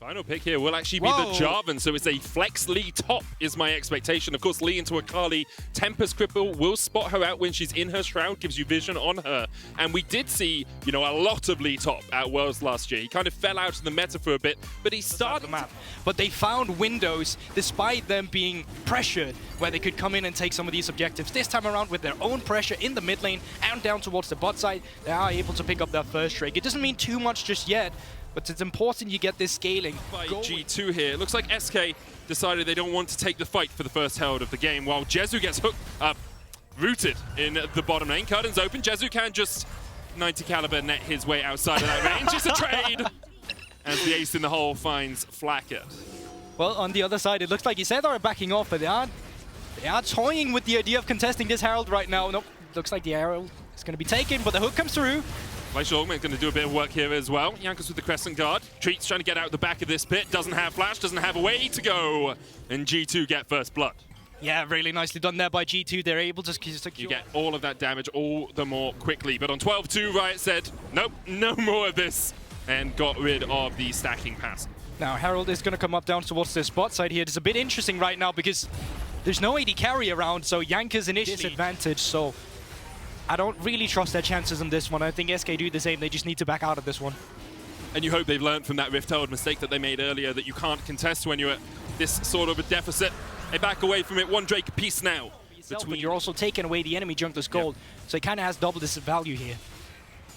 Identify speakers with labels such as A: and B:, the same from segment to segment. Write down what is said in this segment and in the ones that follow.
A: Final pick here will actually be the Jarvan, so it's a flex Lee top is my expectation. Of course, Lee into Akali. Tempest Cripple will spot her out when she's in her shroud, gives you vision on her. And we did see, you know, a lot of Lee top at Worlds last year. He kind of fell out of the meta for a bit, but he started the map.
B: But they found windows, despite them being pressured, where they could come in and take some of these objectives. This time around, with their own pressure in the mid lane and down towards the bot side, they are able to pick up their first Drake. It doesn't mean too much just yet, but it's important you get this scaling.
A: By G2 here. It looks like SK decided they don't want to take the fight for the first herald of the game, while Jezu gets rooted in the bottom lane. Curtain's open. Jezu can just 90 caliber net his way outside of that range. It's a trade! As the ace in the hole finds Flakked.
B: Well, on the other side, it looks like Zed are backing off, but they are toying with the idea of contesting this herald right now. Nope, looks like the herald is going to be taken, but the hook comes through.
A: Glacial Augment going to do a bit of work here as well. Jankos with the Crescent Guard. Treatz trying to get out the back of this pit. Doesn't have flash, doesn't have a way to go. And G2 get first blood.
B: Yeah, really nicely done there by G2. They're able to secure.
A: You get all of that damage all the more quickly. But on 12-2, Riot said, nope, no more of this. And got rid of the stacking pass.
B: Now, Herald is going to come up down towards the spot side here. It's a bit interesting right now because there's no AD carry around, so Jankos initially disadvantage, so I don't really trust their chances on this one. I think SK do the same. They just need to back out of this one.
A: And you hope they've learned from that Rift Herald mistake that they made earlier, that you can't contest when you're at this sort of a deficit. They back away from it. One Drake apiece now.
B: But you're also taking away the enemy jungler's gold, so it kind of has double this value here.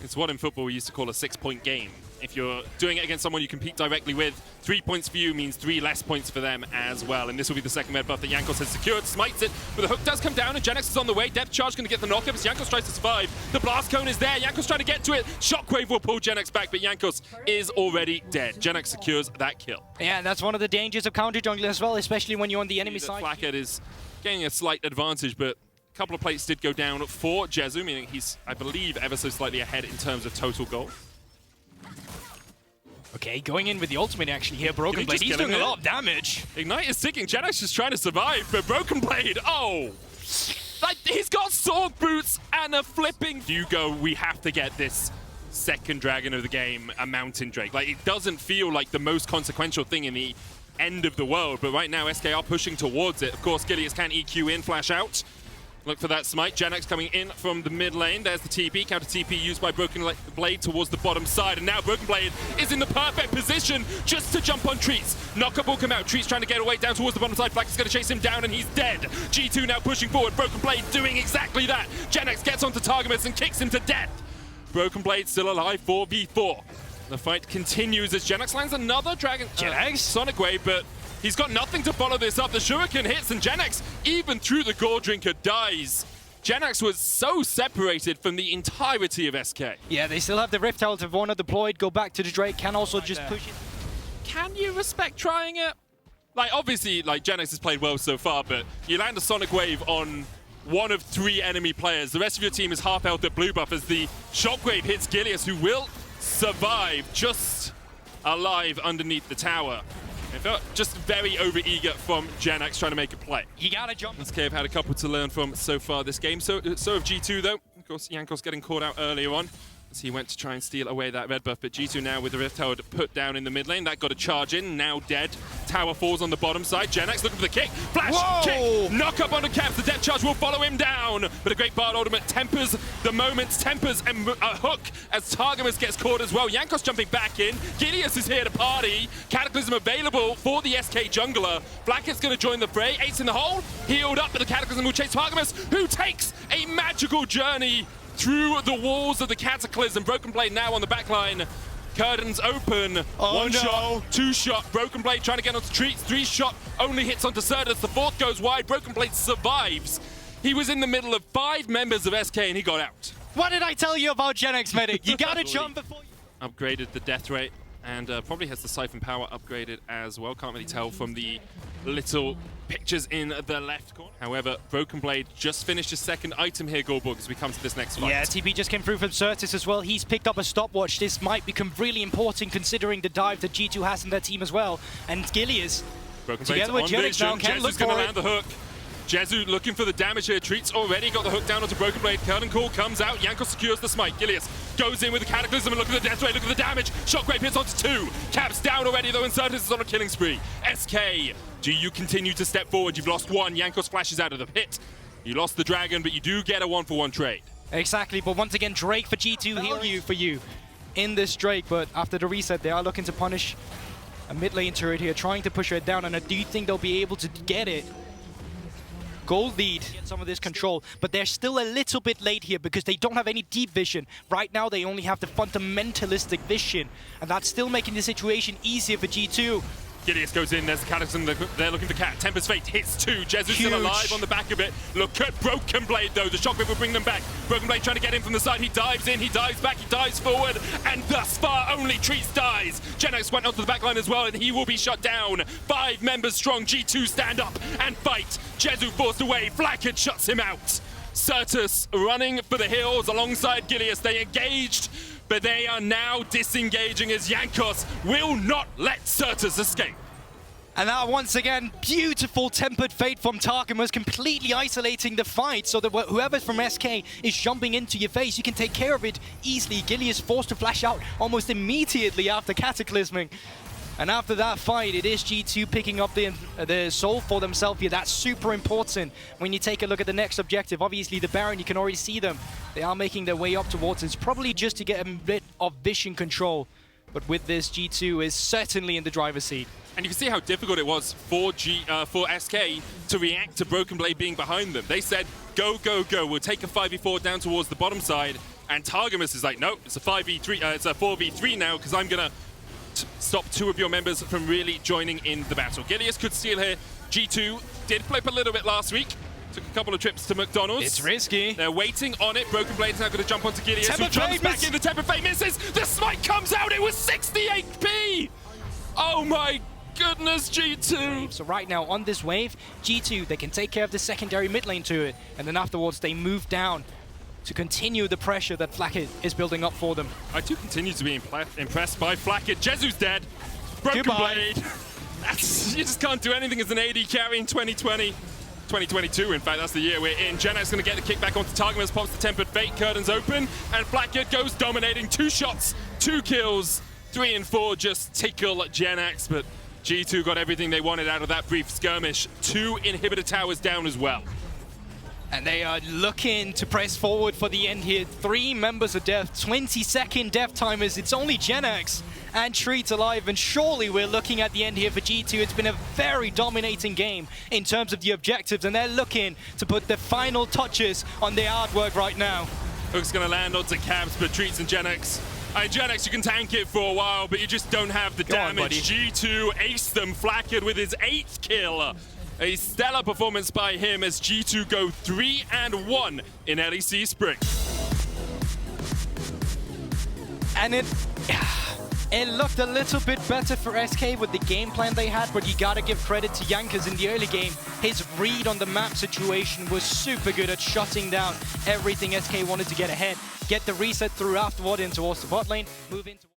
A: It's what in football we used to call a 6-point game. If you're doing it against someone you compete directly with, 3 points for you means 3 less points for them as well. And this will be the second red buff that Jankos has secured. Smites it, but the hook does come down and Jenax is on the way. Depth charge going to get the knockup as Jankos tries to survive. The blast cone is there. Jankos trying to get to it. Shockwave will pull Jenax back, but Jankos is already dead. Jenax secures that kill.
B: Yeah, that's one of the dangers of counter jungling as well, especially when you're on the enemy side.
A: Flakked is getting a slight advantage, but a couple of plates did go down for Jezu, meaning he's, I believe, ever so slightly ahead in terms of total gold.
B: Okay, going in with the ultimate actually here, Broken Blade. He's doing a lot of damage.
A: Ignite is ticking. Jenax is trying to survive, but Broken Blade, oh! Like, he's got sword boots and a flipping Hugo. We have to get this second dragon of the game, a Mountain Drake. Like, it doesn't feel like the most consequential thing in the end of the world, but right now SK are pushing towards it. Of course, Gilius can EQ in, flash out. Look for that smite. Jenax coming in from the mid lane. There's the TP. Counter TP used by Broken Blade towards the bottom side. And now Broken Blade is in the perfect position just to jump on Treatz. Knockup will come out. Treatz trying to get away down towards the bottom side. Flakked is going to chase him down and he's dead. G2 now pushing forward. Broken Blade doing exactly that. Jenax gets onto Targamas and kicks him to death. Broken Blade still alive, 4v4. The fight continues as Jenax lands another Dragon Sonic Wave, but he's got nothing to follow this up. The Shuriken hits and Jenax, even through the Gore Drinker, dies. Jenax was so separated from the entirety of SK.
B: Yeah, they still have the Rift Herald. If one are deployed, go back to the Drake, can also just push it.
A: Can you respect trying it? Like, obviously, like, Jenax has played well so far, but you land a Sonic Wave on one of 3 enemy players. The rest of your team is half health at blue buff as the Shockwave hits Gilius, who will survive just alive underneath the tower. It felt just very overeager from Jenax trying to make a play.
B: You gotta jump.
A: SK have had a couple to learn from so far this game. So have G2 though. Of course, Jankos getting caught out earlier on as he went to try and steal away that red buff. But G2 now with the Rift Herald put down in the mid lane. That got a charge in, now dead. Tower falls on the bottom side. Jenax looking for the kick. Flash, kick, knock up onto Caps. The depth charge will follow him down. But a great Bard ultimate tempers the moments, tempers and a hook as Targamas gets caught as well. Jankos jumping back in. Gilius is here to party. Cataclysm available for the SK jungler. Flakked's going to join the fray. Ace in the hole. Healed up, but the Cataclysm will chase Targamas, who takes a magical journey through the walls of the Cataclysm. Broken Blade now on the back line. Curtains open. One shot, 2 shot. Broken Blade trying to get onto Treatz. 3 shot only hits onto Sertuss. The 4th goes wide. Broken Blade survives. He was in the middle of 5 members of SK and he got out.
B: What did I tell you about Jenax, medic? You gotta jump before you...
A: Upgraded the death rate and probably has the siphon power upgraded as well. Can't really tell from the little pictures in the left corner. However, Broken Blade just finished his 2nd item here, Guldborg, as we come to this next fight.
B: Yeah, TP just came through from Sertuss as well. He's picked up a stopwatch. This might become really important considering the dive that G2 has in their team as well. And Gilius, together with Jenax now, can look
A: going
B: for
A: to land the hook. Jezu looking for the damage here. Treatz already got the hook down onto Broken Blade. Curtain Call comes out. Jankos secures the smite. Gilius goes in with the Cataclysm and look at the death rate, look at the damage. Shockwave hits onto 2. Caps down already though, and Sertuss is on a killing spree. SK, do you continue to step forward? You've lost 1. Jankos flashes out of the pit. You lost the dragon, but you do get a 1-for-1 trade. Exactly,
B: but once again, Drake for G2 heal for you in this Drake, but after the reset, they are looking to punish a mid lane turret here, trying to push it down, and I do think they'll be able to get it. Gold lead, get some of this control, but they're still a little bit late here because they don't have any deep vision. Right now, they only have the fundamentalistic vision, and that's still making the situation easier for G2.
A: Gilius goes in, there's the Cataclysm, they're looking for Cat. Tempest Fate hits 2, Jezu still alive on the back of it. Look at Broken Blade though, the Shockwave will bring them back. Broken Blade trying to get in from the side, he dives in, he dives back, he dives forward, and thus far only Treatz dies. Jenax went onto the back line as well, and he will be shut down. 5 members strong, G2 stand up and fight. Jezu forced away, Flakked shuts him out. Sertuss running for the hills alongside Gilius, they engaged, but they are now disengaging as Jankos will not let Sertuss escape.
B: And now once again, beautiful tempered fate from Targamas, completely isolating the fight so that whoever from SK is jumping into your face, you can take care of it easily. Gilius forced to flash out almost immediately after cataclysming. And after that fight, it is G2 picking up the soul for themselves here. That's super important when you take a look at the next objective. Obviously, the Baron, you can already see them. They are making their way up towards it. It's probably just to get a bit of vision control. But with this, G2 is certainly in the driver's seat.
A: And you can see how difficult it was for SK to react to Broken Blade being behind them. They said, go, go, go. We'll take a 5v4 down towards the bottom side. And Targamas is like, no, it's a 5v3. It's a 4v3 now because I'm going to stop 2 of your members from really joining in the battle. Gilius could steal here. G2 did flip a little bit last week. Took a couple of trips to McDonald's.
B: It's risky.
A: They're waiting on it. Broken Blade's now going to jump onto Gilius, who jumps back in. The Temper Fate misses. The smite comes out. It was 60 HP. Oh my goodness, G2.
B: So right now on this wave, G2, they can take care of the secondary mid lane to it. And then afterwards, they move down to continue the pressure that Flakked is building up for them.
A: I do continue to be impressed by Flakked. Jezu's dead. Broken Blade. You just can't do anything as an AD carry in 2020. 2022, in fact, that's the year we're in. Jenax going to get the kick back onto Targamas, pops the Tempered Fate, curtains open, and Flakked goes dominating. 2 shots, 2 kills, 3 and 4 just tickle Jenax, but G2 got everything they wanted out of that brief skirmish. 2 inhibitor towers down as well.
B: And they are looking to press forward for the end here. 3 members of death, 20-second death timers. It's only Jenax and Treatz alive, and surely we're looking at the end here for G2. It's been a very dominating game in terms of the objectives, and they're looking to put the final touches on their artwork right now.
A: Hook's gonna land onto Caps, but Treatz and Jenax. Jenax, you can tank it for a while, but you just don't have the damage. G2 aced them, Flakked with his 8th kill. A stellar performance by him as G2 go 3-1 in LEC Spring.
B: And it looked a little bit better for SK with the game plan they had, but you gotta give credit to Jankos in the early game. His read on the map situation was super good at shutting down everything SK wanted to get ahead. Get the reset through afterward in towards the bot lane, move into